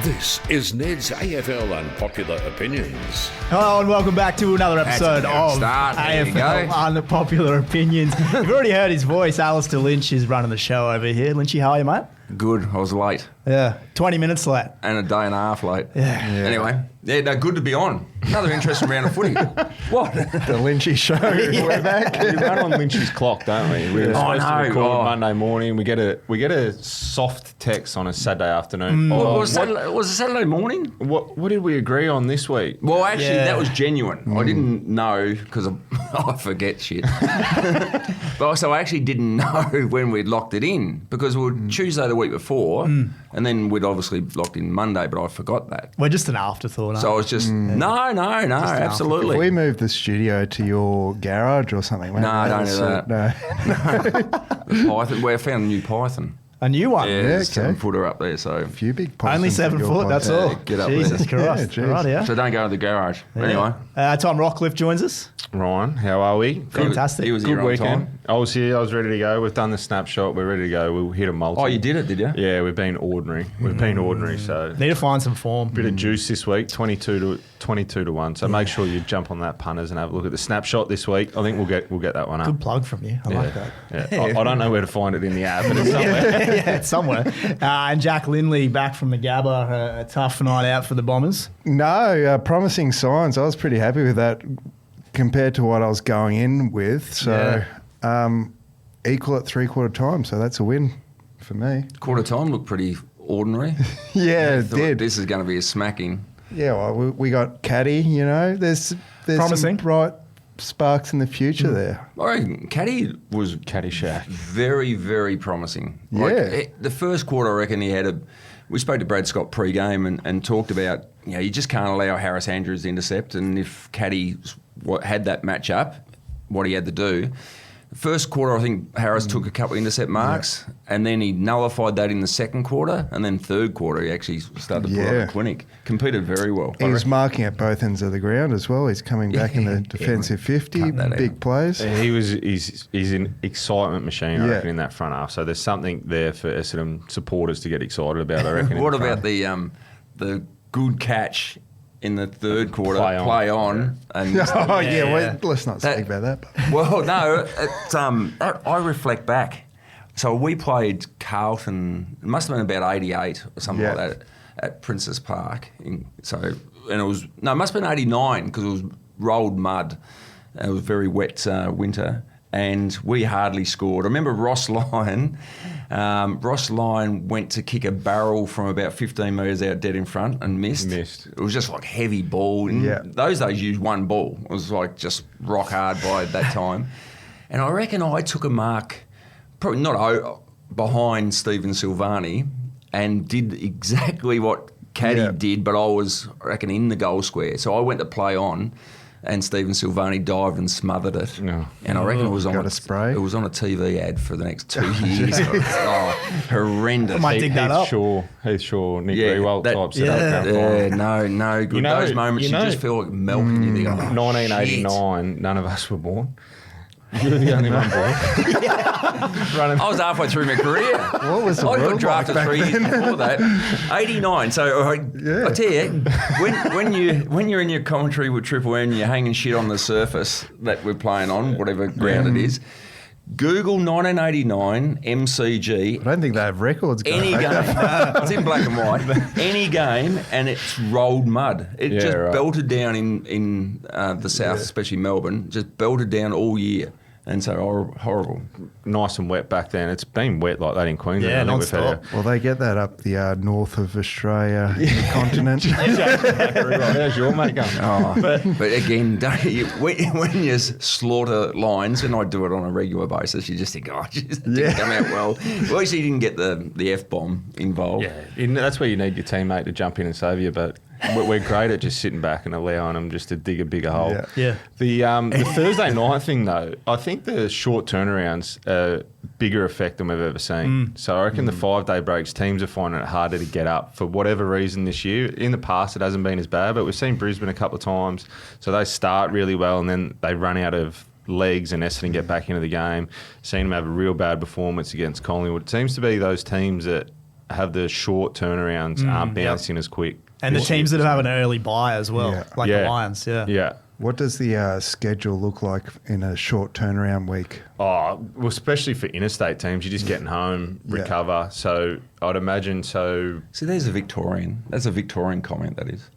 This is Ned's AFL Unpopular Opinions. Hello and welcome back to another episode of AFL Unpopular Opinions. You've already heard his voice. Alastair Lynch is running the show over here. Lynchy, how are you, mate? Good. I was late. Yeah, 20 minutes late. And a day and a half late. Yeah. Anyway, good to be on. Another interesting round of footy. What? The Lynchy show. We're back. We run on Lynch's clock, don't we? We're supposed to record Monday morning. We get a soft text on a Saturday afternoon. Was it Saturday morning? What did we agree on this week? Well, actually, that was genuine. I didn't know because I forget shit. But so I actually didn't know when we'd locked it in because we were Tuesday the week before, and then we'd obviously locked in Monday, but I forgot that. We're just an afterthought. So I was just no, absolutely. If we moved the studio to your garage or something, maybe don't do that. No. The Python. We found a new Python. A new one? Yeah, there's 7 footer up there, so a few big pythons. Only 7 foot, that's all. Get up Jesus there. Christ. Yeah, right, yeah. So don't go to the garage. Anyway. Tom Rockliff joins us. Ryan, how are we? Fantastic. He was Good here on weekend. time. I was here. I was ready to go. We've done the snapshot. We're ready to go. We'll hit a multi. Oh, you did it, did you? Yeah, we've been ordinary. So Need to find some form. bit of juice this week, 22 to 1. So make sure you jump on that, punters, and have a look at the snapshot this week. I think we'll get that one up. Good plug from you. I like that. Yeah. I don't know where to find it in the app, but it's somewhere. Yeah, it's somewhere. And Jack Lindley back from the Gabba. A tough night out for the Bombers. No, promising signs. I was pretty happy with that compared to what I was going in with. So equal at 3/4 time. So that's a win for me. Quarter time looked pretty ordinary. Yeah, it did. This is going to be a smacking. Yeah, well, we got Caddy, you know. There's Promising. some bright sparks in the future there. I reckon Caddy was Caddyshack. very, very promising. Yeah. The first quarter, I reckon he had we spoke to Brad Scott pre-game and talked about, you just can't allow Harris Andrews to intercept, and if Caddy had that match up, what he had to do. First quarter, I think Harris took a couple of intercept marks, and then he nullified that in the second quarter, and then third quarter he actually started to put on a clinic. Competed very well. He was marking at both ends of the ground as well. He's coming back in the defensive 50, big plays. He's an excitement machine, I reckon, in that front half. So there's something there for Essendon supporters to get excited about, I reckon. What about the good catch in the third quarter, play on. And let's not speak about that. Well, no, I reflect back. So we played Carlton, it must have been about 88 or something like that, at Princess Park. It must have been 89 because it was rolled mud. It was a very wet winter. And we hardly scored. I remember Ross Lyon went to kick a barrel from about 15 metres out dead in front and missed. It was just like heavy ball. And those days you used one ball. It was like just rock hard by that time. And I reckon I took a mark, probably not behind Stephen Silvani, and did exactly what Caddy did, but I was, I reckon, in the goal square. So I went to play on. And Stephen Silvani dived and smothered it. No. And I reckon it was on a TV ad for the next 2 years. Horrendous. I might dig that up. Heath Shaw, Nick Rewalt type setup. No good. Those moments you just feel like milking. You think, 1989, none of us were born. You were the only one born. I was halfway through my career. What was the I got world drafted like 3 years before that. 89. So I tell you, when you're in your commentary with Triple M, you're hanging shit on the surface that we're playing on, whatever ground it is. Google 1989 MCG. I don't think they have records. Any game. It's in black and white. Any game, and it's rolled mud. It belted down in the south, especially Melbourne, just belted down all year. And so horrible. Nice and wet back then. It's been wet like that in Queensland. Yeah, non-stop. Well, they get that up the north of Australia, the continent. There's your mate going. But again, when you slaughter lines, and I do it on a regular basis, you just think, it didn't come out well. At least he didn't get the F-bomb involved. Yeah, that's where you need your teammate to jump in and save you, but we're great at just sitting back and allowing them just to dig a bigger hole. Yeah. The Thursday night thing, though, I think the short turnarounds are bigger effect than we've ever seen. So I reckon the 5-day breaks, teams are finding it harder to get up for whatever reason this year. In the past, it hasn't been as bad, but we've seen Brisbane a couple of times. So they start really well and then they run out of legs and Essendon get back into the game. Seen them have a real bad performance against Collingwood. It seems to be those teams that have the short turnarounds, aren't bouncing as quick. And the teams that have an early bye as well, like the Lions. Yeah. What does the schedule look like in a short turnaround week? Oh, well, especially for interstate teams, you're just getting home, recover. So I'd imagine so. See, there's a Victorian. That's a Victorian comment, that is.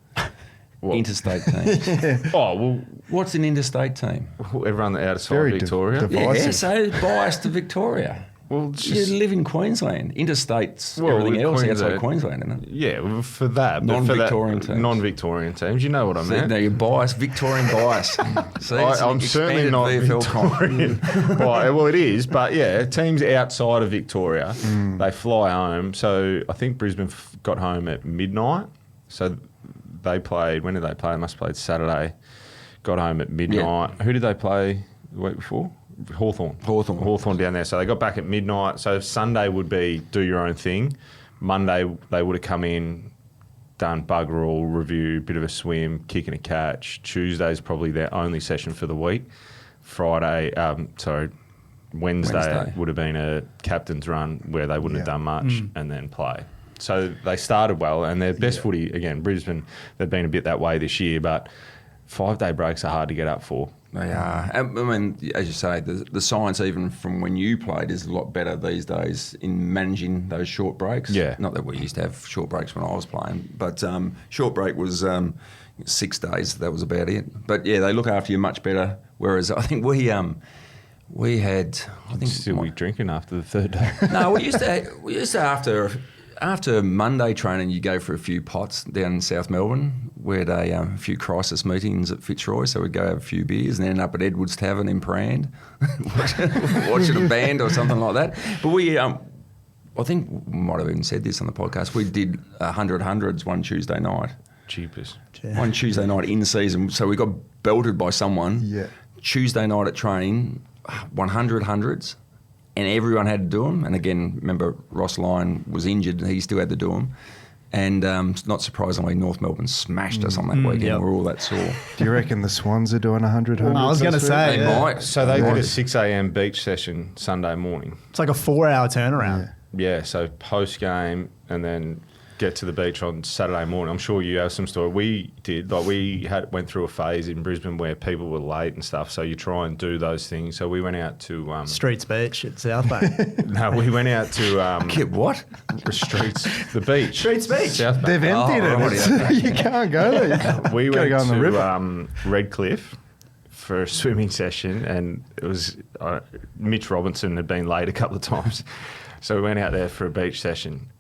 What? Interstate team. Oh, well, What's an interstate team? everyone outside Very Victoria. divisive. Yeah, so biased to Victoria. Well, it's You just, live in Queensland. Interstate's Well, everything with else Queensland- outside Queensland, isn't it? yeah, well, for that. but Non-Victorian for that, teams. Non-Victorian teams. You know what I See, mean? now you're biased, Victorian bias. See, it's an I'm certainly expanded not VFL Victorian. Well, it is, but yeah, teams outside of Victoria, they fly home. So I think Brisbane got home at midnight. So they played, when did they play? They must have played Saturday. Got home at midnight. Yeah. Who did they play the week before? Hawthorn down there. So they got back at midnight. So Sunday would be do your own thing. Monday they would have come in, done bugger all, review, bit of a swim, kick and a catch. Tuesday's probably their only session for the week. Wednesday would have been a captain's run where they wouldn't have done much and then play. So they started well, and their best footy, again, Brisbane, they've been a bit that way this year, but 5-day breaks are hard to get up for. They are. I mean, as you say, the science even from when you played is a lot better these days in managing those short breaks. Yeah. Not that we used to have short breaks when I was playing, but short break was 6 days. That was about it. But yeah, they look after you much better. Whereas I think we had. I think Still be drinking after the third day. No, we used to after Monday training, you go for a few pots down in South Melbourne. We had a few crisis meetings at Fitzroy, so we'd go have a few beers and then up at Edwards Tavern in Prand, watching a band or something like that. But we, I think we might have even said this on the podcast, we did 100 hundreds one Tuesday night. Cheapest. One Tuesday night in season. So we got belted by someone. Yeah. Tuesday night at training, 100 hundreds. And everyone had to do them. And again, remember, Ross Lyon was injured and he still had to do them. And not surprisingly, North Melbourne smashed us on that weekend. Yep. We're all that sore. Do you reckon the Swans are doing 100 hundreds? I was going to say. They might. So they did a 6 a.m. beach session Sunday morning. It's like a 4-hour turnaround. Yeah, so post-game and then get to the beach on Saturday morning. I'm sure you have some story. We did. Like went through a phase in Brisbane where people were late and stuff, so you try and do those things. So we went out to... Streets Beach at South Bank. No, we went out to... Get what? The beach. Streets Beach. South Bank. They've emptied it. right, It's- you can't go there. We Gotta went go on the river. to Redcliffe for a swimming session, and it was Mitch Robinson had been late a couple of times, so we went out there for a beach session.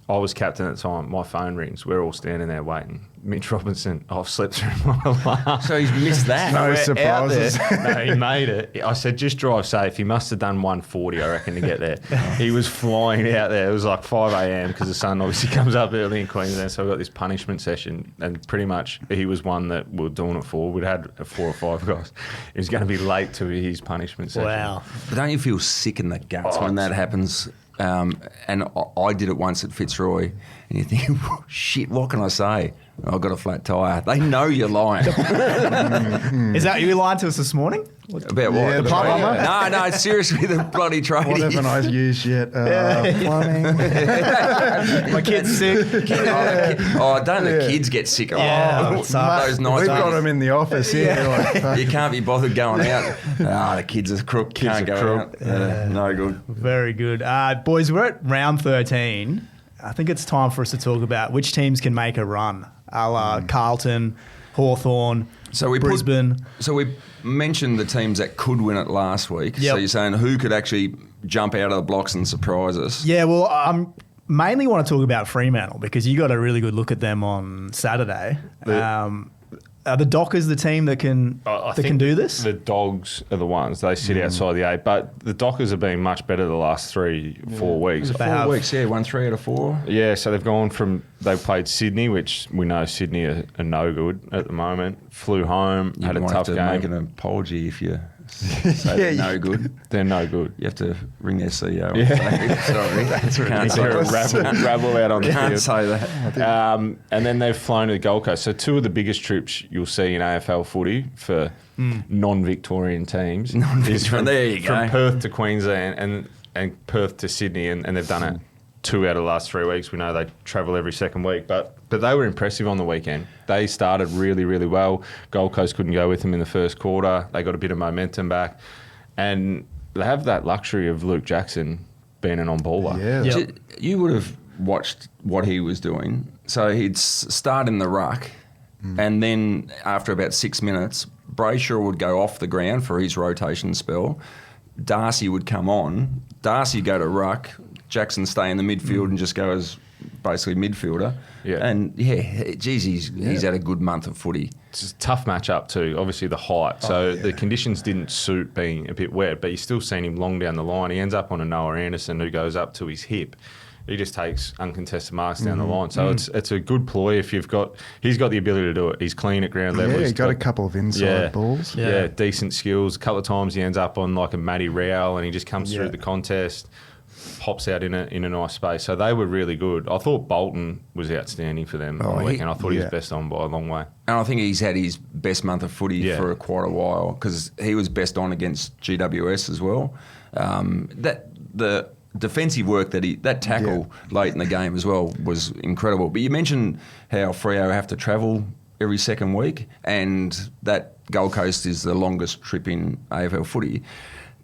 I was captain at the time. My phone rings. We're all standing there waiting. Mitch Robinson, I've slept through my alarm. So he's missed that. No We're out surprises. there. No, he made it. I said, just drive safe. He must have done 140, I reckon, to get there. He was flying out there. It was like 5 a.m. because the sun obviously comes up early in Queensland. So we got this punishment session, and pretty much he was one that we were doing it for. We'd had 4 or 5 guys. He was going to be late to his punishment session. Wow. But don't you feel sick in the guts when that happens? And I did it once at Fitzroy, and you think, shit, what can I say? I've got a flat tyre. They know you're lying. Is that you lying to us this morning? About what? Yeah, the plumber? No, seriously, the bloody tradie. What haven't I used yet? Plumbing. My kid's sick. Don't the kids get sick? Yeah, Those nights. We've got them in the office here. Like, You can't be bothered going out. The kids are crook. Can't go out. No good. Very good. Boys, we're at round 13. I think it's time for us to talk about which teams can make a run. A la Carlton, Hawthorn, Brisbane. So we mentioned the teams that could win it last week. Yep. So you're saying who could actually jump out of the blocks and surprise us? Yeah, well, I mainly want to talk about Fremantle because you got a really good look at them on Saturday. Are the Dockers the team that can do this? The Dogs are the ones. They sit outside the 8. But the Dockers have been much better the last 3-4 weeks. 4 weeks, won 3 out of 4. Yeah, so they've gone from... They played Sydney, which we know Sydney are no good at the moment. Flew home, had a tough game. You might have to make an apology if you say they're no good. They're no good. You have to ring their CEO and say, sorry. That's Can't say rabble out on the Can't field. say that. And then they've flown to the Gold Coast. So 2 of the biggest trips you'll see in AFL footy for non-Victorian teams is from, There you go. from Perth to Queensland and Perth to Sydney, and they've done it 2 out of the last 3 weeks. We know they travel every second week, but they were impressive on the weekend. They started really, really well. Gold Coast couldn't go with them in the first quarter. They got a bit of momentum back. And they have that luxury of Luke Jackson being an on-baller. Yeah. Yep. You would have watched what he was doing. So he'd start in the ruck, and then after about 6 minutes, Brayshaw would go off the ground for his rotation spell. Darcy would come on. Darcy go to ruck. Jackson stay in the midfield and just go as basically midfielder. Yeah. And geez, he's had a good month of footy. It's a tough matchup too. Obviously the height. So the conditions didn't suit being a bit wet, but you're still seeing him long down the line. He ends up on a Noah Anderson who goes up to his hip. He just takes uncontested marks down the line. So it's a good ploy if he's got the ability to do it. He's clean at ground level. Yeah, he's got a couple of inside balls. Yeah, decent skills. A couple of times he ends up on like a Matty Rowell and he just comes through the contest, pops out in a nice space. So they were really good. I thought Bolton was outstanding for them on the weekend. I thought he was best on by a long way. And I think he's had his best month of footy for quite a while because he was best on against GWS as well. The defensive work that tackle late in the game as well was incredible. But you mentioned how Freo have to travel every second week, and that Gold Coast is the longest trip in AFL footy.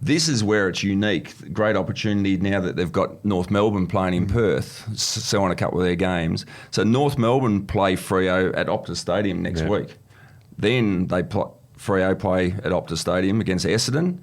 This is where it's unique. Great opportunity now that they've got North Melbourne playing in Perth, selling a couple of their games. So North Melbourne play Freo at Optus Stadium next week. Then Freo play at Optus Stadium against Essendon.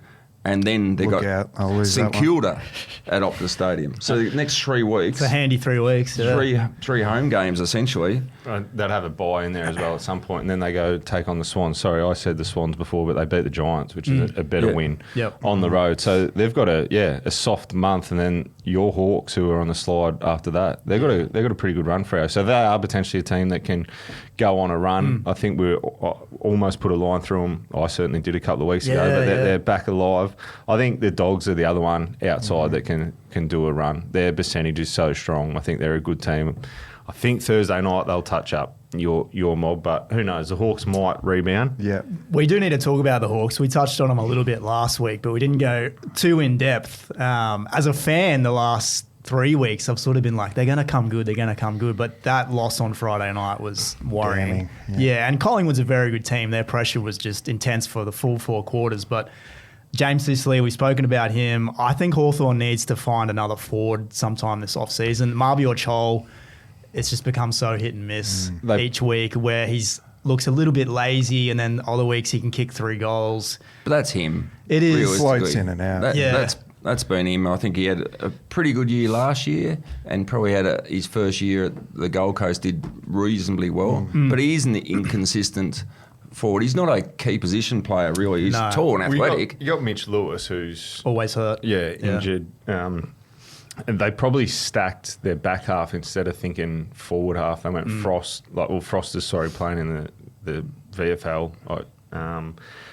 And then they've got St Kilda at Optus Stadium. So the next 3 weeks... It's a handy 3 weeks. Three home games, essentially. They'd have a bye in there as well at some point, and then they go take on the Swans. Sorry, I said the Swans before, but they beat the Giants, which is a better win on the road. So they've got a soft month, and then your Hawks, who are on the slide after that, they've got a pretty good run for us. So they are potentially a team that can go on a run. I think we almost put a line through them. I certainly did a couple of weeks ago, but they're back alive. I think the Dogs are the other one outside that can do a run. Their percentage is so strong. I think they're a good team. I think Thursday night they'll touch up your mob, but who knows? The Hawks might rebound. Yeah. We do need to talk about the Hawks. We touched on them a little bit last week, but we didn't go too in depth. As a fan, the last 3 weeks, I've sort of been like, they're going to come good. But that loss on Friday night was worrying. Yeah, and Collingwood's a very good team. Their pressure was just intense for the full 4 quarters. But James Sicily, we've spoken about him. I think Hawthorn needs to find another forward sometime this off-season. Marby or Chol, it's just become so hit and miss each week where he's looks a little bit lazy and then other weeks he can kick 3 goals. But that's him. It is. Floats in and out. That's been him. I think he had a pretty good year last year and probably had his first year at the Gold Coast did reasonably well. But he is an inconsistent forward. He's not a key position player, really. He's tall and athletic. You got Mitch Lewis, who's always hurt. Yeah, injured. And they probably stacked their back half instead of thinking forward half. They went Frost, Froster's playing in the VFL.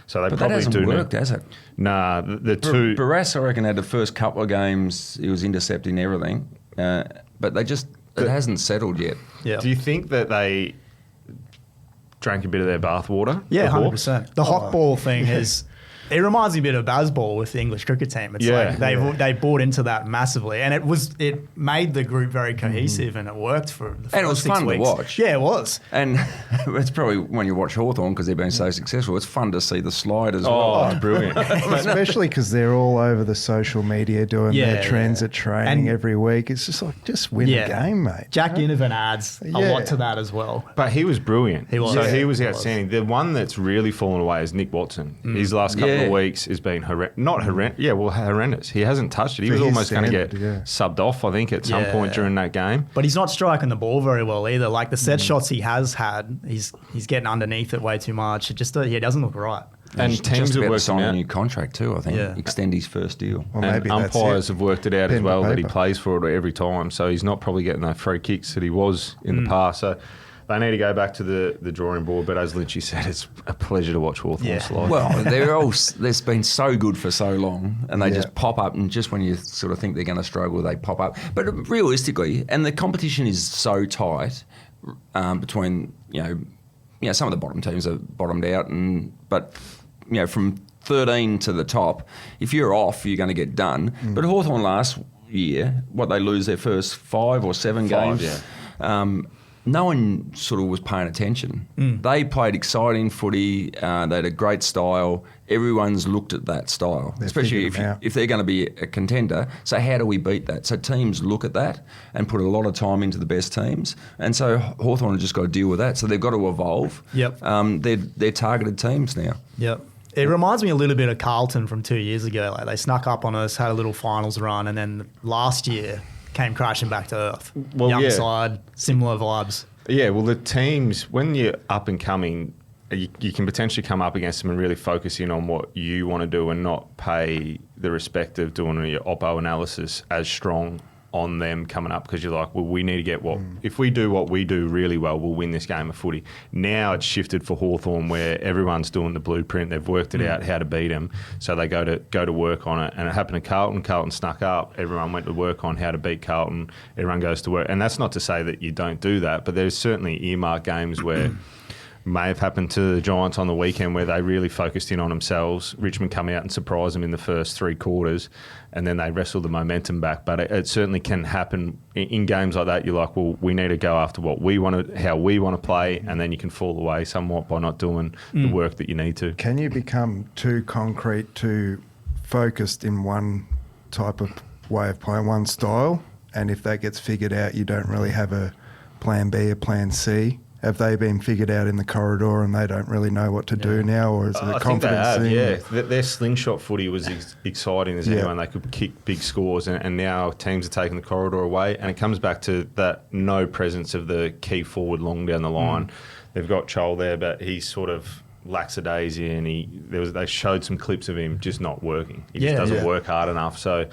So they but probably that hasn't worked, has it? Nah, the two. Barras, I reckon, had the first couple of games. He was intercepting everything, but it hasn't settled yet. Yeah. Do you think that they drank a bit of their bathwater? Yeah, 100%. The hot ball thing is. It reminds me a bit of baseball with the English cricket team. It's like they bought into that massively, and it made the group very cohesive, and it worked for the first 6 weeks. And it was fun to watch. Yeah, it was. And it's probably when you watch Hawthorn because they've been so successful. It's fun to see the slide as well. Oh, it's brilliant. Especially because they're all over the social media doing their trends at training every week. It's just like, just win the game, mate. Jack Inovan adds a lot to that as well. But he was brilliant. He was. So he was outstanding. The one that's really fallen away is Nick Watson. His last couple of weeks has been horrendous. He hasn't touched it. He was almost going to get subbed off, I think, at some point during that game. But he's not striking the ball very well either. Like the set shots he has had, he's getting underneath it way too much. It just he doesn't look right. And teams have worked on a new contract too, I think. Yeah. Extend his first deal. Well, and umpires have worked it out as well that he plays for it every time. So he's not probably getting those free kicks that he was in the past. So they need to go back to the drawing board, but as Lynchy said, it's a pleasure to watch Hawthorn slide. Well, they've been so good for so long, and they just pop up, and just when you sort of think they're going to struggle, they pop up. But realistically, and the competition is so tight between, some of the bottom teams are bottomed out, but from 13 to the top, if you're off, you're going to get done. But Hawthorn last year, what they lose their first 5 or 7 games. Yeah. No one sort of was paying attention. They played exciting footy. They had a great style. Everyone's looked at that style, especially if they're going to be a contender. So how do we beat that? So teams look at that and put a lot of time into the best teams. And so Hawthorn have just got to deal with that. So they've got to evolve. Yep. They're targeted teams now. Yep. It reminds me a little bit of Carlton from 2 years ago. Like they snuck up on us, had a little finals run, and then last year came crashing back to earth. Well, Young yeah. side, similar vibes. Yeah, well, the teams, when you're up and coming, you can potentially come up against them and really focus in on what you want to do and not pay the respect of doing your oppo analysis as strong on them coming up, because you're like, well, we need to get if we do what we do really well, we'll win this game of footy. Now it's shifted for Hawthorn where everyone's doing the blueprint. They've worked it out how to beat them, so they go to work on it. And it happened to Carlton. Carlton snuck up. Everyone went to work on how to beat Carlton. Everyone goes to work. And that's not to say that you don't do that, but there's certainly earmarked games where may have happened to the Giants on the weekend where they really focused in on themselves. Richmond come out and surprise them in the first 3 quarters, and then they wrestle the momentum back. But it certainly can happen in games like that. You're like, well, we need to go after what we want to, how we want to play, and then you can fall away somewhat by not doing the work that you need to. Can you become too concrete, too focused in one type of way of playing, one style? And if that gets figured out, you don't really have a plan B, a plan C? Have they been figured out in the corridor and they don't really know what to do now, or is it a confidence thing? Yeah, their slingshot footy was exciting as anyone. They could kick big scores, and now teams are taking the corridor away, and it comes back to that no presence of the key forward long down the line. They've got Chol there, but he's sort of lackadaisy, and they showed some clips of him just not working. He just doesn't work hard enough. So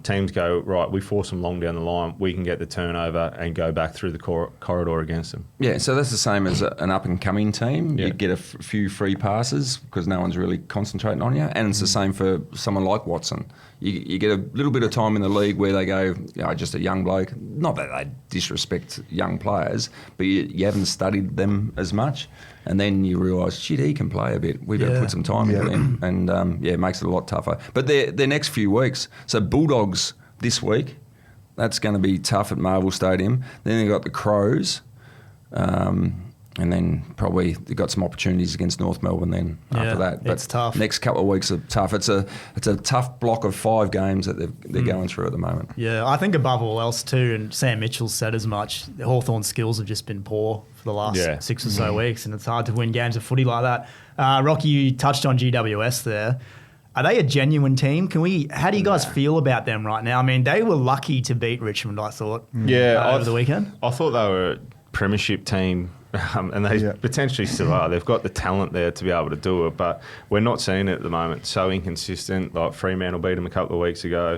teams go, right, we force them long down the line, we can get the turnover and go back through the corridor against them. Yeah, so that's the same as an up-and-coming team. You get a few free passes because no one's really concentrating on you, and it's the same for someone like Watson. You get a little bit of time in the league where they go, just a young bloke. Not that they disrespect young players, but you haven't studied them as much. And then you realise, shit, he can play a bit. We've got to put some time into him. And, it makes it a lot tougher. But their next few weeks, so Bulldogs this week, that's going to be tough at Marvel Stadium. Then they've got the Crows. And then probably they've got some opportunities against North Melbourne then after that. But it's tough. Next couple of weeks are tough. It's a tough block of 5 games that they're going through at the moment. Yeah, I think above all else too, and Sam Mitchell said as much, the Hawthorn skills have just been poor for the last 6 or so weeks, and it's hard to win games of footy like that. Rocky, you touched on GWS there. Are they a genuine team? How do you guys feel about them right now? I mean, they were lucky to beat Richmond, I thought, over the weekend. I thought they were a premiership team. And they potentially still are. They've got the talent there to be able to do it, but we're not seeing it at the moment. So inconsistent. Like Fremantle beat them a couple of weeks ago.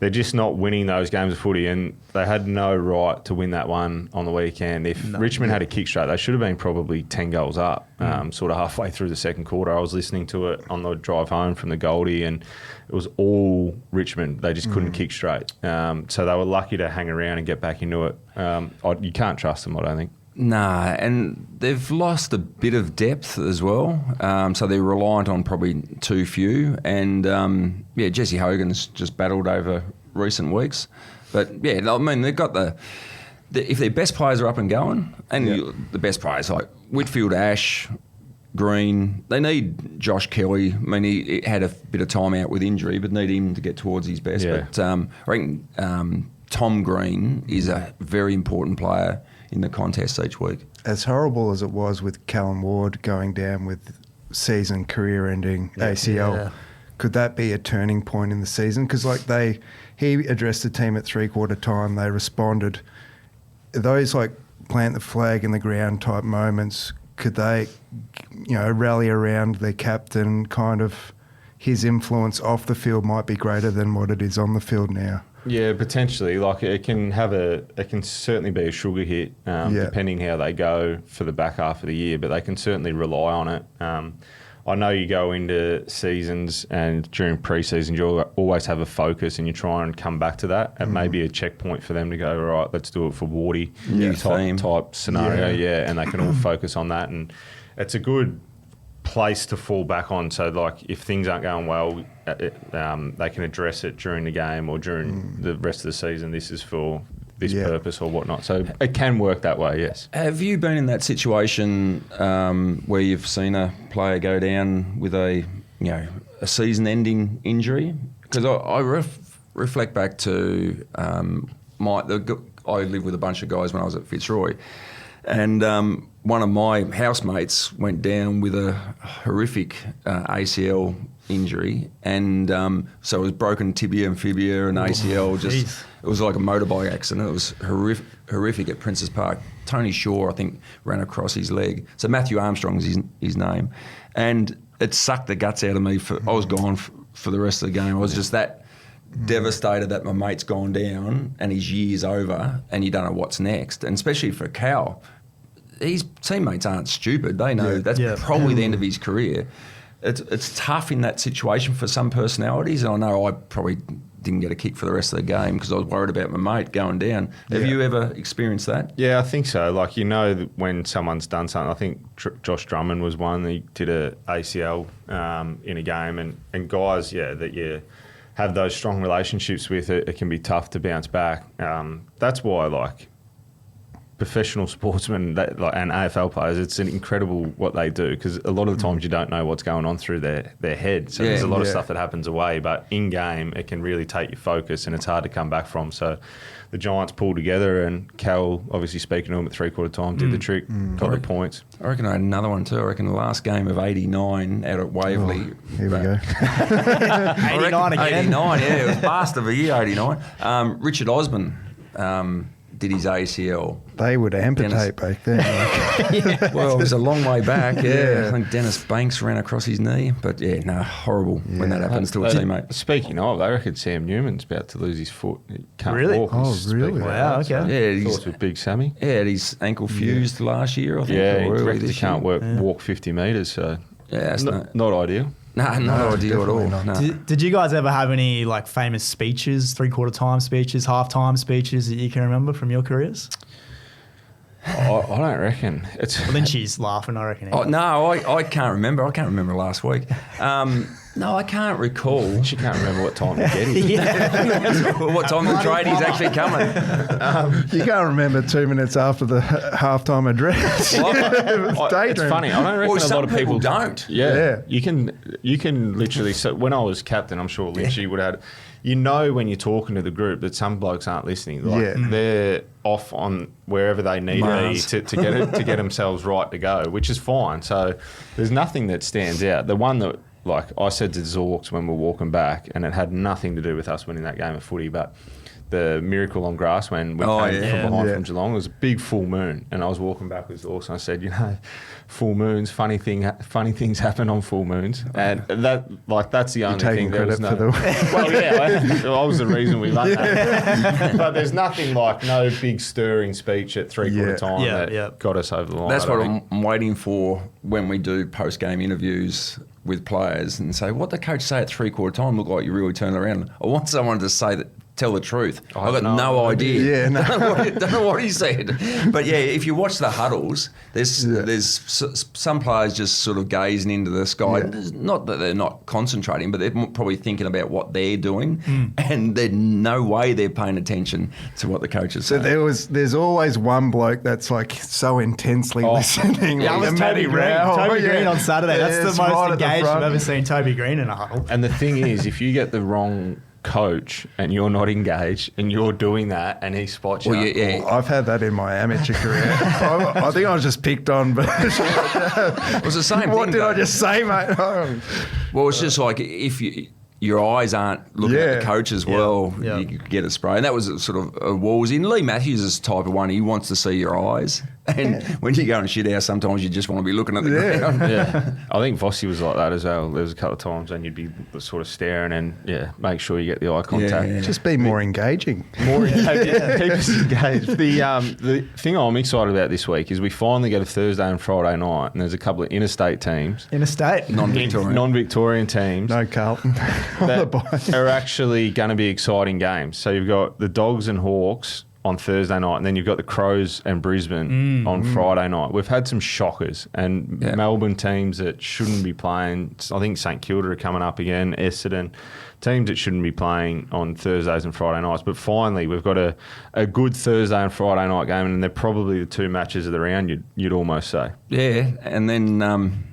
They're just not winning those games of footy, and they had no right to win that one on the weekend. If Richmond had a kick straight, they should have been probably 10 goals up, sort of halfway through the second quarter. I was listening to it on the drive home from the Goldie, and it was all Richmond. They just couldn't kick straight. So they were lucky to hang around and get back into it. You can't trust them, I don't think. Nah, and they've lost a bit of depth as well. So they're reliant on probably too few. And, Jesse Hogan's just battled over recent weeks. But, I mean, they've got if their best players are up and going, and the best players like Whitfield, Ash, Green, they need Josh Kelly. I mean, he had a bit of time out with injury, but need him to get towards his best. Yeah. But I reckon Tom Green is a very important player in the contest each week. As horrible as it was with Callum Ward going down with season career-ending ACL, could that be a turning point in the season? Because he addressed the team at 3/4 time, they responded. Those plant the flag in the ground type moments, could they, rally around their captain? Kind of his influence off the field might be greater than what it is on the field now. Yeah, potentially. It can certainly be a sugar hit, depending how they go for the back half of the year, but they can certainly rely on it. I know you go into seasons and during pre-season you always have a focus and you try and come back to that. It may be a checkpoint for them to go, right, let's do it for Wardy type scenario, and they can all focus on that. And it's a good place to fall back on. So, like, if things aren't going well, they can address it during the game or during the rest of the season. This is for this purpose or whatnot. So it can work that way, yes. Have you been in that situation where you've seen a player go down with a season-ending injury? Because I reflect back to I lived with a bunch of guys when I was at Fitzroy, and one of my housemates went down with a horrific ACL injury, and so it was broken tibia and fibia and ACL. It was like a motorbike accident. It was horrific at Princes Park. Tony Shaw, I think, ran across his leg. So Matthew Armstrong's his name, and it sucked the guts out of me. I was gone for the rest of the game. I was just that devastated that my mate's gone down and his year's over, and you don't know what's next. And especially for Cal, his teammates aren't stupid. They know that's probably the end of his career. It's tough in that situation for some personalities, and I know I probably didn't get a kick for the rest of the game because I was worried about my mate going down. Have you ever experienced that? Yeah, I think so. Like, that when someone's done something, I think Josh Drummond was one. He did a ACL in a game, and guys, that you have those strong relationships with, it can be tough to bounce back. That's why, like, professional sportsmen and AFL players, it's an incredible what they do, because a lot of the times you don't know what's going on through their head. So there's a lot of stuff that happens away, but in game it can really take your focus and it's hard to come back from. So the Giants pulled together, and Cal, obviously speaking to him at 3/4 time, did the trick, got the points. I reckon I had another one too. I reckon the last game of 89 out at Waverley. Here we go. 89 again. 89, yeah. It was bast of a year, 89. Richard Osman did his ACL. They would amputate back then. Well, it was a long way back, I think Dennis Banks ran across his knee. But, horrible when that happens to a teammate. Speaking of, I reckon Sam Newman's about to lose his foot. He can't Really? walk. Oh, really? Wow, okay. Yeah, Thoughts with Big Sammy. Yeah, his ankle fused last year, I think. Yeah, or he early reckons this he can't year. walk 50 metres, so Yeah, not ideal. No, not ideal at all. not. No. Did you guys ever have any like famous speeches, 3/4 time speeches, half-time speeches that you can remember from your careers? I don't reckon. Lynchy's laughing, I reckon. Oh, no, I can't remember. I can't remember last week. No, I can't recall. She can't remember what time to get him. What time the tradie's actually coming. You can't remember 2 minutes after the halftime address. It's funny. I don't reckon Well, a lot of some people don't. Yeah. You can literally. So when I was captain, I'm sure Lynch would have had. When you're talking to the group that some blokes aren't listening. They're off on wherever they need to be to get themselves right to go, which is fine. So there's nothing that stands out. The one that, like I said to Zorks when we were walking back, and it had nothing to do with us winning that game of footy, but the miracle on grass when we came from behind from Geelong, it was a big full moon, and I was walking back with Zorks and I said, full moons, funny things happen on full moons, and that's the only thing. There was no. I was the reason we won that. But there's nothing like no big stirring speech at 3/4 time that got us over the line. That's what I'm waiting for when we do post-game interviews with players and say, what the coach say at 3/4 time look like you really turned around. I want someone to say that. Tell the truth. I've got no idea. Yeah, no. Don't know what he said. But if you watch the huddles, there's some players just sort of gazing into the sky. Yeah. Not that they're not concentrating, but they're probably thinking about what they're doing, and there's no way they're paying attention to what the coach is saying. So there's always one bloke that's like so intensely listening. Yeah, like it was Toby Green. Toby Green on Saturday. That's the most engaged I've ever seen Toby Green in a huddle. And the thing is, if you get the wrong coach and you're not engaged and you're doing that and he spots you. I've had that in my amateur career. I think I was just picked on, but it was the same what thing. Did I just say, mate? Well, it's just like if your eyes aren't looking at the coach as well, you could get a spray. And that was sort of a Walls in. Lee Matthews is the type of one, he wants to see your eyes. And when you go and shit house, sometimes you just want to be looking at the ground. I think Vossi was like that as well. There was a couple of times and you'd be sort of staring and, make sure you get the eye contact. Yeah. Just be more engaging. Keep us engaged. The thing I'm excited about this week is we finally get a Thursday and Friday night, and there's a couple of interstate teams. Non-Victorian teams. No Carlton. That are actually going to be exciting games. So you've got the Dogs and Hawks on Thursday night, and then you've got the Crows and Brisbane on Friday night. We've had some shockers, and Melbourne teams that shouldn't be playing. I think St Kilda are coming up again, Essendon, teams that shouldn't be playing on Thursdays and Friday nights. But finally, we've got a good Thursday and Friday night game, and they're probably the two matches of the round, you'd almost say. Yeah, and then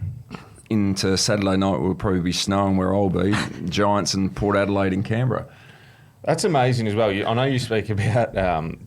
into Saturday night will probably be snowing where I'll be, Giants and Port Adelaide in Canberra. That's amazing as well. I know you speak about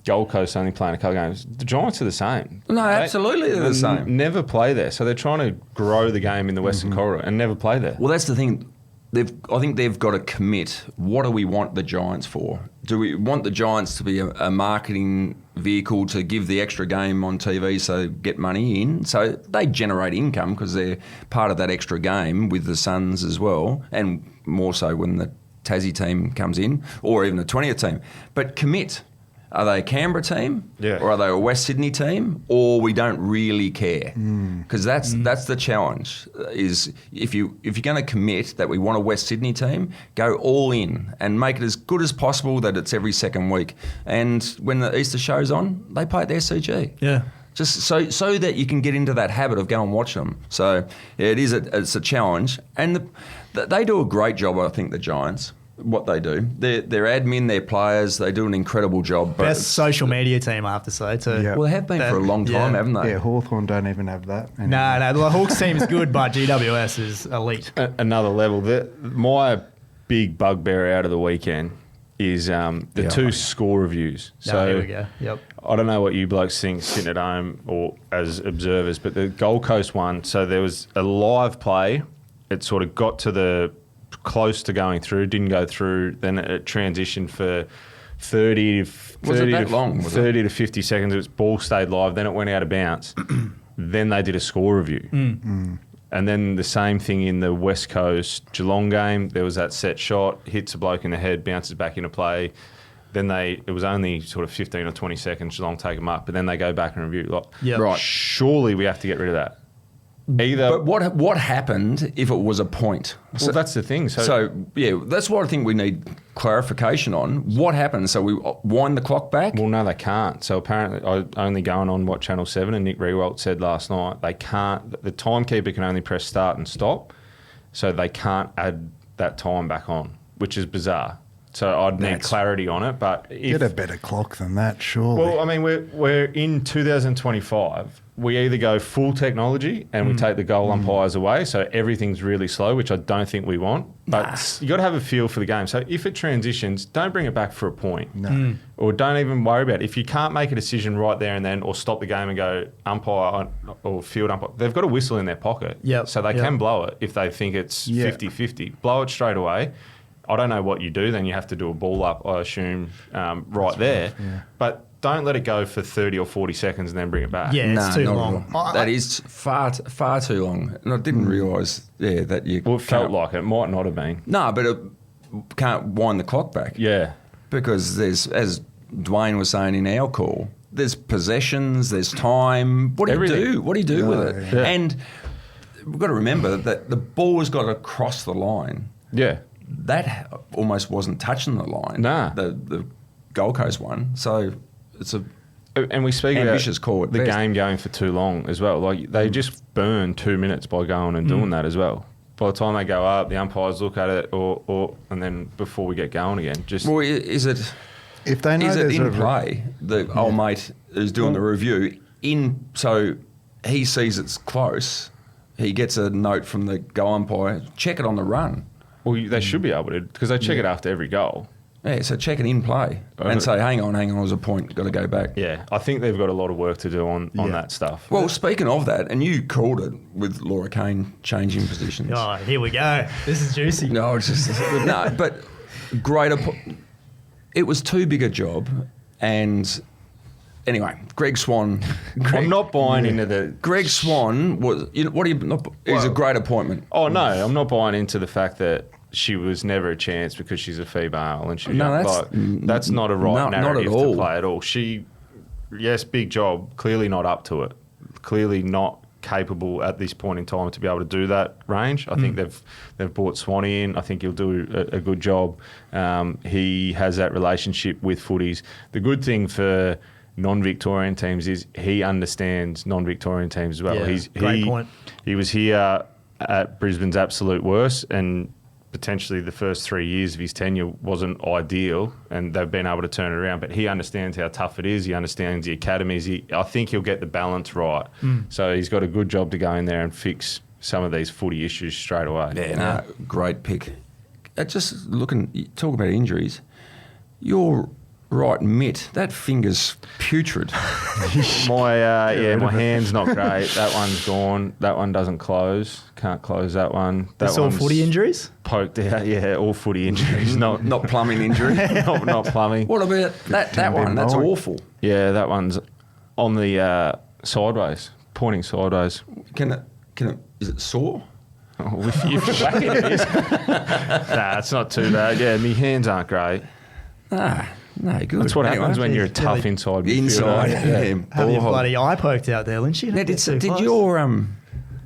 Gold Coast only playing a couple games. The Giants are the same. No, absolutely they're the same. Never play there. So they're trying to grow the game in the Western Corridor and never play there. Well, that's the thing. I think they've got to commit. What do we want the Giants for? Do we want the Giants to be a marketing vehicle to give the extra game on TV so get money in? So they generate income because they're part of that extra game with the Suns as well, and more so when the Tassie team comes in, or even a 20th team. But commit. Are they a Canberra team? Yeah. Or are they a West Sydney team? Or we don't really care? Because that's the challenge, is if you're going to commit that we want a West Sydney team, go all in and make it as good as possible that it's every second week. And when the Easter show's on, they play at the SCG. Yeah. Just so that you can get into that habit of go and watch them. So yeah, it's a challenge. And they do a great job, I think, the Giants. What they do, their admin, their players, they do an incredible job. Best social media team, I have to say, too. Yeah. Well, they have been for a long time, haven't they? Yeah, Hawthorn don't even have that anymore. No, the Hawks team is good, but GWS is elite. Another level. My big bugbear out of the weekend is the two score reviews. So here we go. Yep. I don't know what you blokes think sitting at home or as observers, but the Gold Coast one, so there was a live play. It sort of got to the close to going through, didn't go through, then it transitioned for 30 to 50 seconds. Its ball stayed live, then it went out of bounds. Then they did a score review. And then the same thing in the West Coast Geelong game. There was that set shot, hits a bloke in the head, bounces back into play. Then it was only sort of 15 or 20 seconds, Geelong take them up, but then they go back and review. Right. Surely we have to get rid of that. But what happened if it was a point? Well, that's the thing. So yeah, that's what I think we need clarification on. What happened? So we wind the clock back? Well, no, they can't. So apparently, only going on what Channel 7 and Nick Riewoldt said last night, they can't. The timekeeper can only press start and stop, so they can't add that time back on, which is bizarre. So I'd need clarity on it. But get a better clock than that, surely. Well, I mean, we're in 2025. We either go full technology and we take the goal umpires away, so everything's really slow, which I don't think we want. But you got to have a feel for the game. So if it transitions, don't bring it back for a point. No. Or don't even worry about it. If you can't make a decision right there and then, or stop the game and go umpire or field umpire, they've got a whistle in their pocket. So they can blow it if they think it's 50-50. Blow it straight away. I don't know what you do. Then you have to do a ball up, I assume, right there. Yeah. But don't let it go for 30 or 40 seconds and then bring it back. Yeah, it's too long. That is far too long. And I didn't realise that you... Well, it felt like it. Might not have been. No, but it can't wind the clock back. Yeah. Because there's, as Dwayne was saying in our call, there's possessions, there's time. What do you do? What do you do with it? Yeah. And we've got to remember that the ball has got to cross the line. Yeah. That almost wasn't touching the line. Nah. The Gold Coast one. So it's a and we speak ambitious about call at the best. game going for too long as well. Like they just burn 2 minutes by going and doing that as well. By the time they go up, the umpires look at it, or and then before we get going again, just well, is it if they know is it in a play? The old mate who's doing the review so he sees it's close. He gets a note from the goal umpire. Check it on the run. Well, they should be able to, because they check it after every goal. Yeah, so check it in play and say, hang on, there's a point, got to go back. Yeah, I think they've got a lot of work to do on that stuff. Well, speaking of that, and you called it with Laura Kane changing positions. Oh, here we go. This is juicy. No, it's just no, but it was too big a job, and anyway, Greg Swan. I'm not buying into the Greg Swan was. He's a great appointment. Oh no, I'm not buying into the fact that she was never a chance because she's a female and she's that's not a narrative to play at all. Yes, big job, clearly not up to it. Clearly not capable at this point in time to be able to do that range. I think they've brought Swanee in. I think he'll do a good job. He has that relationship with footies. The good thing for non-Victorian teams is he understands non-Victorian teams as well. Yeah, great point. He was here at Brisbane's absolute worst, and potentially the first 3 years of his tenure wasn't ideal, and they've been able to turn it around. But he understands how tough it is. He understands the academies. I think he'll get the balance right. So he's got a good job to go in there and fix some of these footy issues straight away. Yeah, no, great pick. Just talk about injuries. Your right mitt, that finger's putrid. My hand's not great. That one's gone. That one doesn't close. Can't close that one. That's all footy injuries? Poked out, yeah, all footy injuries. Not plumbing injury. not plumbing. What about that one? That's awful. Yeah, that one's on the sideways, pointing sideways. Can it? Is it sore? Oh, if you whack it is. Nah, it's not too bad. Yeah, my hands aren't great. No, good. That's what happens when you're a tough Inside, midfielder. yeah. Have your bloody eye poked out there, Lynch. Now, did your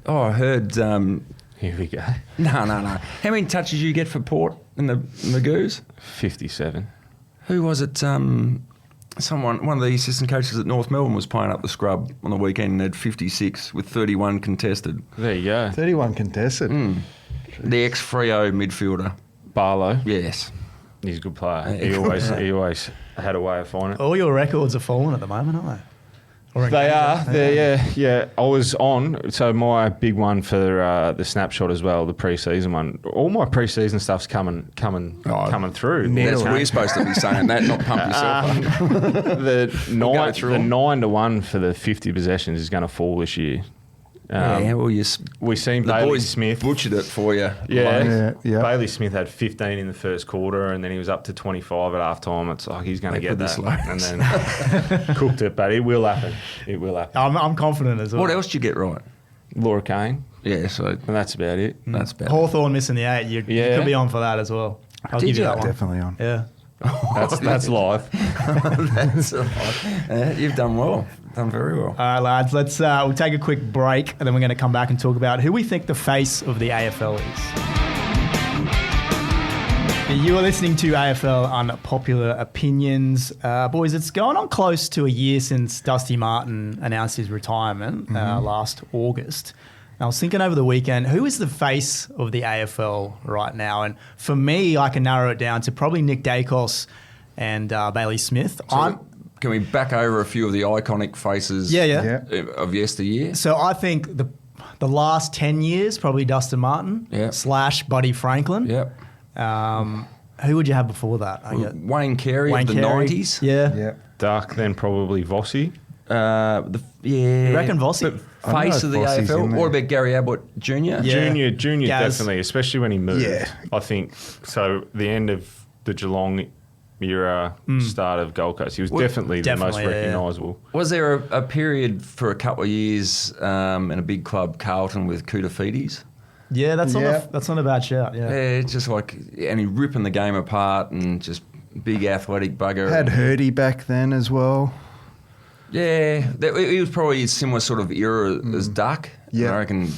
I heard. Here we go. No. How many touches did you get for Port in the Magoos? 57. Who was it? One of the assistant coaches at North Melbourne was playing up the scrub on the weekend and had 56 with 31 contested. There you go. 31 contested. The ex-Freo midfielder. Barlow. Yes. He's a good player. He always had a way of finding it. All your records are falling at the moment, aren't they? They are. Yeah. I was on. So my big one for the snapshot as well, the pre-season one. All my pre-season stuff's coming through. We're supposed to be saying that, not pump yourself up. The 9-1 for the 50 possessions is going to fall this year. We seen the Bailey boys Smith butchered it for you. Yeah. Bailey Smith had 15 in the first quarter, and then he was up to 25 at half time. It's like he's going to get that, and then cooked it. But it will happen. It will happen. I'm confident as well. What else did you get right? Laura Kane. Yeah, so and that's about it. That's about Hawthorn missing the 8. You could be on for that as well. I'll give you that one. Definitely on. Yeah. That's live. That's live. You've done well. Done very well. All right, lads. We'll take a quick break, and then we're going to come back and talk about who we think the face of the AFL is. You are listening to AFL Unpopular Opinions. Boys, it's going on close to a year since Dusty Martin announced his retirement last August. And I was thinking over the weekend, who is the face of the AFL right now? And for me, I can narrow it down to probably Nick Dacos and Bailey Smith. Can we back over a few of the iconic faces of yesteryear? So I think the last 10 years, probably Dustin Martin / Buddy Franklin. Yep. Who would you have before that? Wayne Carey of the 90s. Yeah. Dark, then probably Vossi. You reckon Vossi? Face of the AFL. What about Gary Ablett Jr.? Yeah. Junior Gaz. definitely, especially when he moved. Yeah. I think so. The end of the Geelong era, start of Gold Coast, he was definitely the most recognisable. Was there a period for a couple of years in a big club, Carlton, with Koutafidis? Yeah, that's not a bad shout. Yeah, it's just like, and he ripping the game apart and just big athletic bugger. Had Hurdy back then as well. Yeah, he was probably a similar sort of era as Duck. Yeah, I reckon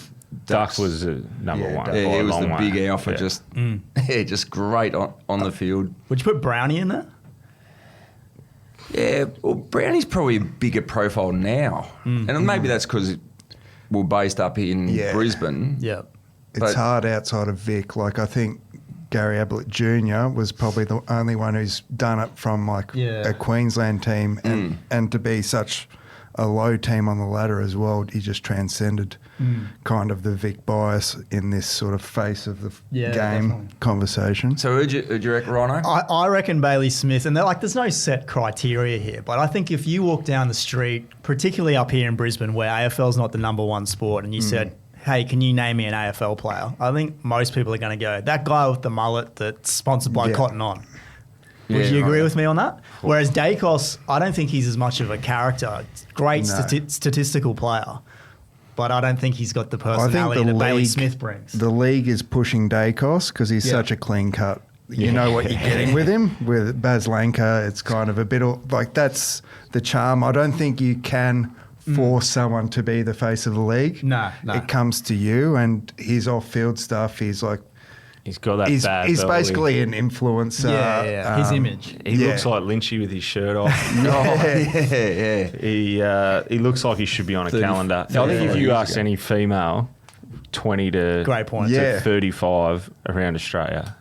Duck was number one. Yeah, he was the big alpha, just great on the field. Would you put Brownie in there? Yeah, well, Brownie's probably a bigger profile now, and maybe that's because we're based up in Brisbane. Yeah, it's hard outside of Vic. Like I think Gary Ablett Jr. was probably the only one who's done it from a Queensland team, and to be such a low team on the ladder as well, he just transcended kind of the Vic bias in this sort of face of the game definitely. Conversation. So who'd you reckon, Rhino? I reckon Bailey Smith, and there's no set criteria here, but I think if you walk down the street, particularly up here in Brisbane where AFL's not the number one sport, and you said, hey, can you name me an AFL player? I think most people are going to go, that guy with the mullet that's sponsored by Cotton On. Would you agree with me on that? Whereas Dacos, I don't think he's as much of a character. Great statistical player, but I don't think he's got the personality that Bailey Smith brings. The league is pushing Dacos because he's such a clean cut. You know what you're getting with him. With Baz Lanka, it's kind of a bit like that's the charm. I don't think you can force someone to be the face of the league. No. It comes to you, and his off-field stuff. He's like, He's got that he's bad. basically an influencer. His image. He looks like Lynchy with his shirt off. He looks like he should be on a calendar. I think if you ask any female, 20 to Great point. to 35 around Australia,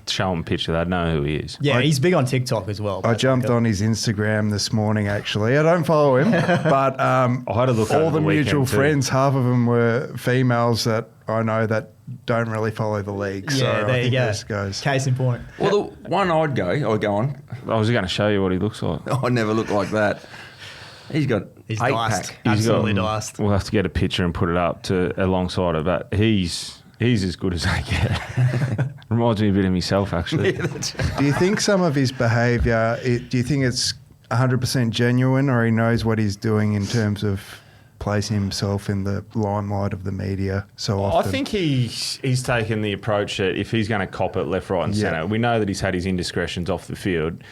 show them a picture, they'd know who he is. Yeah, he's big on TikTok as well. I jumped on his Instagram this morning, actually. I don't follow him, but I had a look all over the the mutual weekend too. friends, half of them were females that I know that don't really follow the league. Yeah, So I there you think go. this goes. Case in point. Well, the one I'd go on. I was going to show you what he looks like. I never look like that. He's got He's eight diced. pack. Absolutely diced. We'll have to get a picture and put it up to alongside it, but he's as good as they get. Reminds me a bit of myself, actually. Do you think some of his behaviour, do you think it's 100% genuine, or he knows what he's doing in terms of placing himself in the limelight of the media so often? I think he's taken the approach that if he's going to cop it left, right and centre, we know that he's had his indiscretions off the field,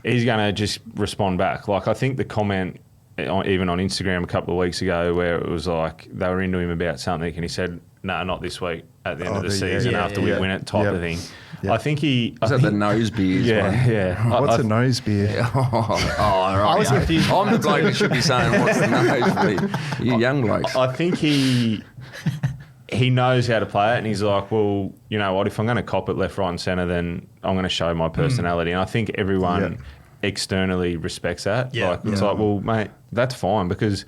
he's going to just respond back. Like, I think the comment, even on Instagram a couple of weeks ago, where it was like they were into him about something and he said, no, not this week, at the end of the season after we win it type of thing. I think he... Is that the nose beards one? Yeah. What's a nose beard? Right. I was confused. I'm the bloke that should be saying what's the nose beard. You young blokes. I think he knows how to play it, and he's like, well, you know what, if I'm going to cop it left, right and centre, then I'm going to show my personality. And I think everyone externally respects that. Yeah. It's like, well, mate, that's fine, because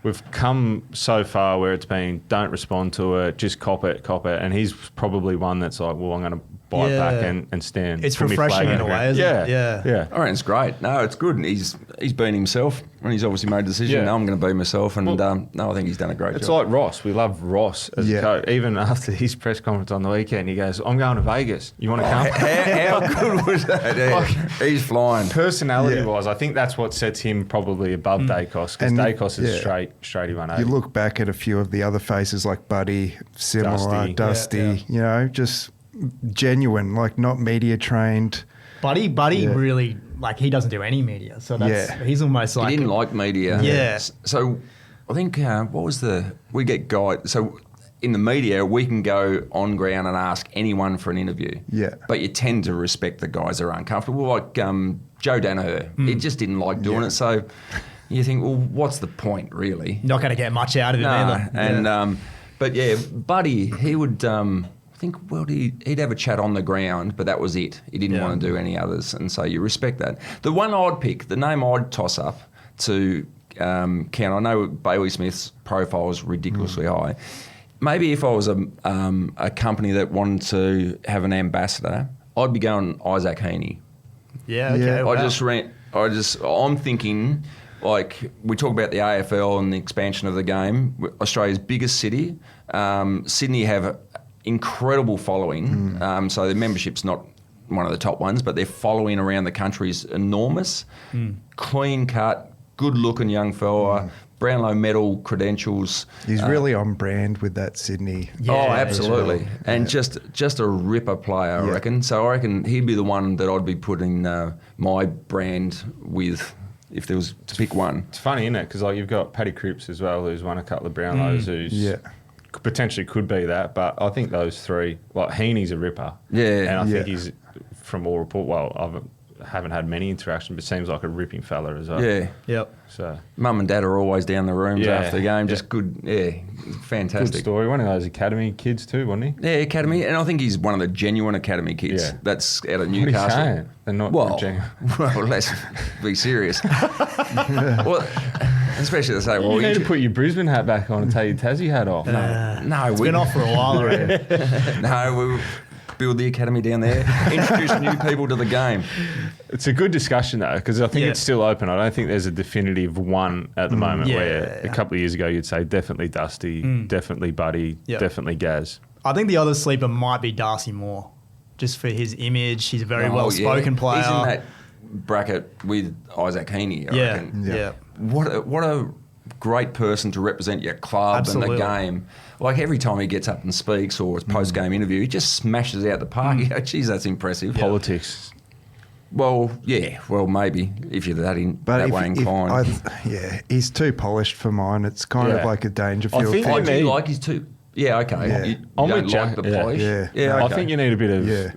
we've come so far where it's been, don't respond to it, just cop it. And he's probably one that's like, well, I'm going to bite back and stand. It's put me refreshing flag in a out. way, isn't it? Yeah. I reckon it's great. No, it's good. He's been himself, and he's obviously made a decision. Yeah. Now I'm going to be myself, and I think he's done a great It's job. like Ross. We love Ross as a coach. Even after his press conference on the weekend, he goes, I'm going to Vegas. You want to come? How good was that? Yeah. He's flying. Personality-wise, I think that's what sets him probably above Dacos, because Dacos is straight 180. You look back at a few of the other faces like Buddy, similar, Dusty, you know, just genuine, like not media trained. Buddy really, like, he doesn't do any media. So he's almost like... He didn't like media. Yeah. So I think, we get guide. So in the media, we can go on ground and ask anyone for an interview. Yeah. But you tend to respect the guys that are uncomfortable. Like Joe Danaher, he just didn't like doing it. So you think, well, what's the point, really? Not going to get much out of it either. And, but yeah, Buddy, he would... he'd have a chat on the ground, but that was it. He didn't want to do any others, and so you respect that. The one I'd pick, the name I'd toss up to count, I know Bailey Smith's profile is ridiculously high. Maybe if I was a company that wanted to have an ambassador, I'd be going Isaac Heaney. Yeah, okay. Wow. I'm thinking, like, we talk about the AFL and the expansion of the game. Australia's biggest city. Sydney have incredible following. So their membership's not one of the top ones, but their following around the country is enormous. Clean cut, good looking young fella, Brownlow medal credentials. He's really on brand with that Sydney. Absolutely. And just a ripper player, I reckon. So I reckon he'd be the one that I'd be putting my brand with, if there was to pick one. It's funny, isn't it? Because like, you've got Paddy Cripps as well, who's won a couple of Brownlows, who's potentially could be that. But I think those three, like Heaney's a ripper. Yeah. And I think he's, from all report, I haven't had many interactions, but seems like a ripping fella as well. Yeah. Yep. So Mum and Dad are always down the rooms after the game. Just good, fantastic. Good story. One of those academy kids too, wasn't he? Yeah, academy. And I think he's one of the genuine academy kids. Yeah. That's out of What are you Newcastle. saying? They're not genuine. Well, let's be serious. Well, especially to say, well, You need to put your Brisbane hat back on and take your Tassie hat off. It's been off for a while already. No, we build the academy down there, introduce new people to the game. It's a good discussion though, because I think it's still open. I don't think there's a definitive one at the moment where a couple of years ago you'd say definitely Dusty, definitely Buddy, definitely Gaz. I think the other sleeper might be Darcy Moore, just for his image. He's a very well-spoken player. He's in that bracket with Isaac Heaney, I reckon. Yeah. What a great person to represent your club and the game. Like every time he gets up and speaks or his post-game interview, he just smashes out the park. You go, geez, that's impressive. Politics. Well, yeah. Well, maybe if you're that way inclined. He's too polished for mine. It's kind of like a Dangerfield. I think I you do need- like his two. Yeah, okay. Yeah. You I'm don't with like Jack. the polish. Yeah. I Okay. think you need a bit of Yeah.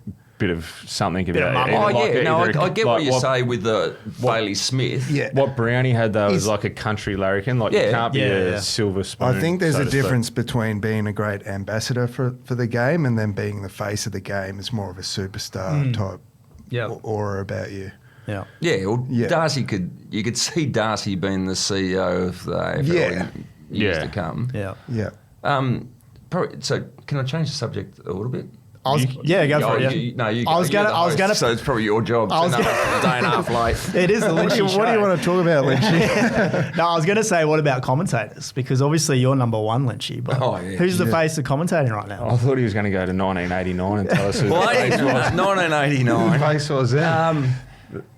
something Bit of about it. mum. Oh, Like yeah. No, either I get what you like say with the Bailey Smith. Yeah. What Brownie had though He's- is like a country larrikin. Like Yeah. you can't be Yeah, a yeah. silver spoon. I think there's so a to speak. difference between being a great ambassador for the game and then being the face of the game is more of a superstar type Yeah. aura about you. Yeah. Yeah, well, Yeah. you could see Darcy being the CEO of the AFL Yeah. in years Yeah. to come. Yeah. Yeah. So can I change the subject a little bit? Go for it. Yeah. You go. I was You're gonna- the I was host, gonna- So it's probably your job. I was So no, gonna- a day and a half late. It is the What do Lynchy you show. want to talk about, Lynchy? No, I was going to say, what about commentators? Because obviously you're number one, Lynchy. But Oh, yeah. who's the face of commentating right now? I thought he was going to go to 1989 and tell us who Well, the face was. 1989. Face was then.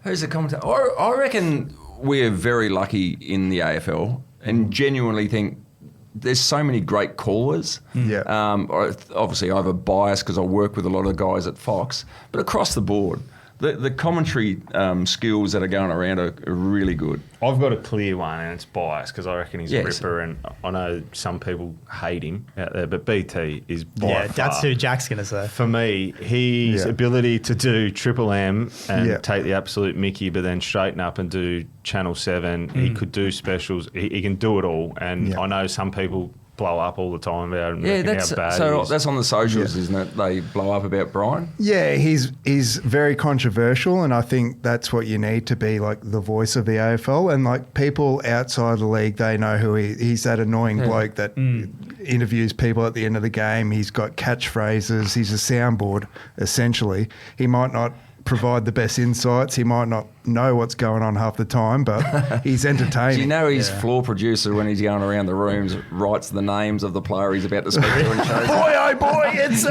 Who's the commentator? I reckon we're very lucky in the AFL and genuinely think there's so many great callers. Yeah. Obviously, I have a bias because I work with a lot of guys at Fox, but across the board, the commentary skills that are going around are really good. I've got a clear one, and it's biased because I reckon he's a Yes. ripper, and I know some people hate him out there, but BT is by Yeah, far. that's who Jack's going to say. For me, his Yeah. ability to do Triple M and Yeah. take the absolute Mickey, but then straighten up and do Channel 7, he could do specials. He can do it all. And Yeah. I know some people blow up all the time about him. Yeah, reckon that's how bad he so. is. That's on the socials, isn't it? They blow up about Brian. Yeah, he's very controversial, and I think that's what you need to be like the voice of the AFL. And like people outside the league, they know who he's that annoying bloke that interviews people at the end of the game. He's got catchphrases. He's a soundboard, essentially. He might not provide the best insights. He might not know what's going on half the time, but he's entertaining. Do you know his floor producer, when he's going around the rooms, writes the names of the player he's about to speak to and shows Boy, oh boy, it's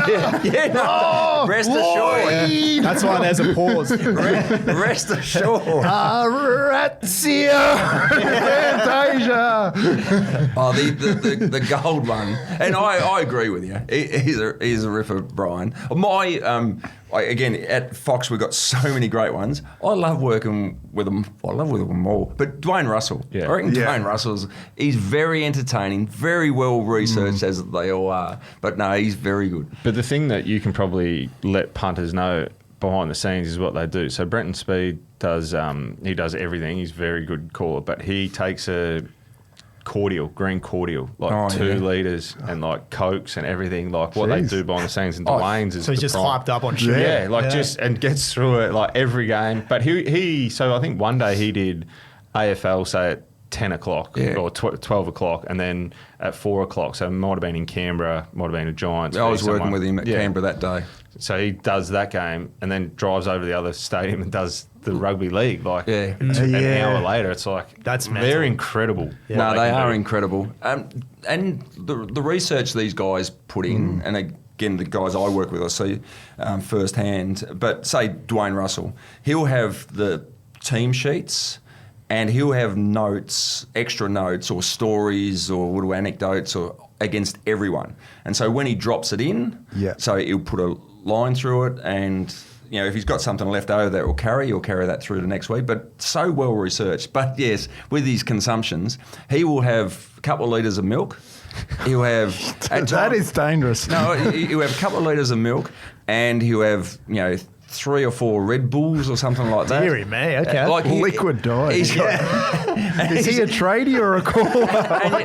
Rest assured. That's why there's a pause. Rest assured. Razzia, Fantasia. Oh, the gold one, and I agree with you. He's a ripper, Brian. Again, at Fox we've got so many great ones. I love working with them. I love working with them all. But Dwayne Russell, Yeah. I reckon Yeah. Dwayne he's very entertaining, very well researched as they all are. But no, he's very good. But the thing that you can probably let punters know behind the scenes is what they do. So Brenton Speed does he does everything. He's a very good caller, but he takes a green cordial, like 2 litres and like Cokes and everything, like what they Jeez. do behind the scenes. And Dwayne's is So he's the just prime. hyped up on shit. Yeah, just and gets through it like every game. But so I think one day he did AFL, say at 10 o'clock or 12 o'clock, and then at 4 o'clock. So it might have been in Canberra, might have been a Giants. I was working with him at Canberra that day. So he does that game and then drives over to the other stadium and does the rugby league. Like Yeah. an Yeah. hour later, it's like That's they're mental. incredible. Yeah. No, what they can are do. incredible. And the research these guys put in, and again, the guys I work with, I see firsthand. But say Dwayne Russell, he'll have the team sheets, and he'll have notes, extra notes, or stories, or little anecdotes, or against everyone. And so when he drops it in, so he'll put a line through it, and if he's got something left over that will he'll carry that through to next week. But so well researched. But yes, with his consumptions, he will have a couple of litres of milk. He'll have That is dangerous. no, he'll have a couple of litres of milk, and he'll have 3 or 4 Red Bulls or something like that. Deary me, okay. Liquid diet. He's got, Is he a tradie or a caller?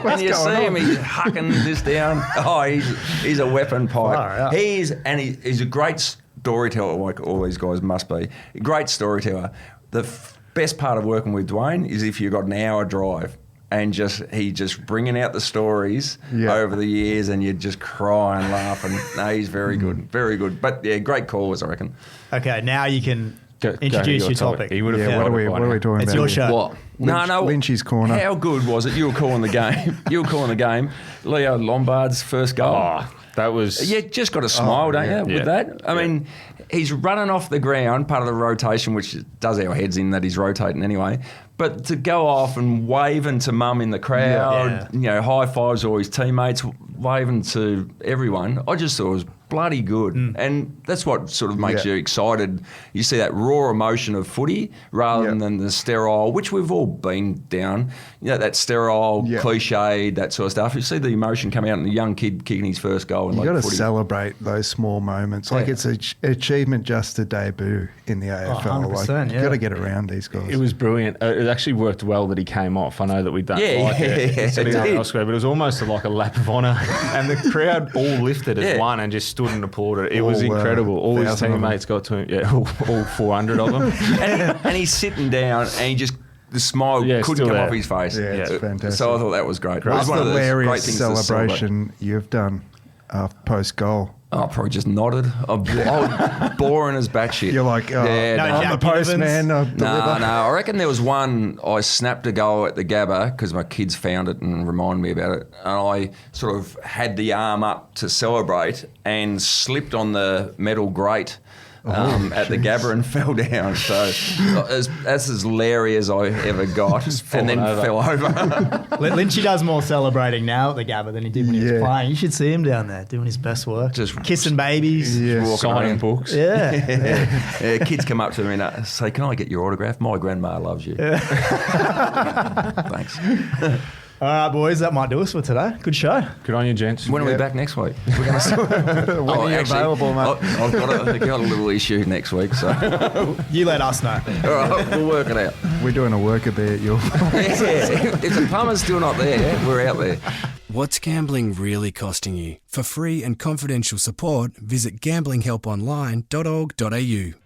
and you see him, he's hucking this down. Oh, he's a weapon pipe. Far out. He's a great storyteller, like all these guys must be. Great storyteller. The best part of working with Dwayne is if you've got an hour drive and he just bringing out the stories over the years, and you just cry and laugh. And no, he's very good, very good. But yeah, great callers, I reckon. Okay, now you can Go to introduce your topic. He would have What are we talking It's about? your here? show. What? No. Lynchy's corner. How good was it? You were calling the game. Leo Lombard's first goal. Oh, that was... You just got to smile, don't you, with Yeah. that? I mean, he's running off the ground, part of the rotation, which does our heads in that he's rotating anyway. But to go off and waving to mum in the crowd, high fives all his teammates, waving to everyone, I just thought it was bloody good. And that's what sort of makes you excited. You see that raw emotion of footy rather than the sterile, which we've all been down, that sterile, cliched, that sort of stuff. You see the emotion come out in a young kid kicking his first goal. You've got to celebrate those small moments. Like it's an achievement just to debut in the AFL. 100%, You've got to get around these guys. It was brilliant. It actually worked well that he came off. I know that we don't like it. But it was almost like a lap of honour. And the crowd all lifted as one and just stood and applauded. It was incredible. All his teammates got to him. All 400 of them. and he's sitting down and the smile couldn't come off his face. Yeah, it's fantastic. So I thought that was great. It was What's one the of those great hilarious things celebration you've done post-goal? I probably just nodded. I'm boring as batshit. You're like, I'm the postman. No. I reckon there was one, I snapped a goal at the Gabba because my kids found it and reminded me about it. And I sort of had the arm up to celebrate and slipped on the metal grate at the Gabba and fell down. So that's as leery as I ever got. And then fell over. Lynchy does more celebrating now at the Gabba than he did when he was playing. You should see him down there doing his best work. Just kissing babies. Signing books. Yeah. Kids come up to me and say, "Can I get your autograph? My grandma loves you." Thanks. All right, boys, that might do us for today. Good show. Good on you, gents. When are we back next week? We're going to when are you available, mate? I've got a little issue next week, so you let us know. All right, we'll work it out. We're doing a worker bee at your if the plumber's still not there, we're out there. What's gambling really costing you? For free and confidential support, visit gamblinghelponline.org.au.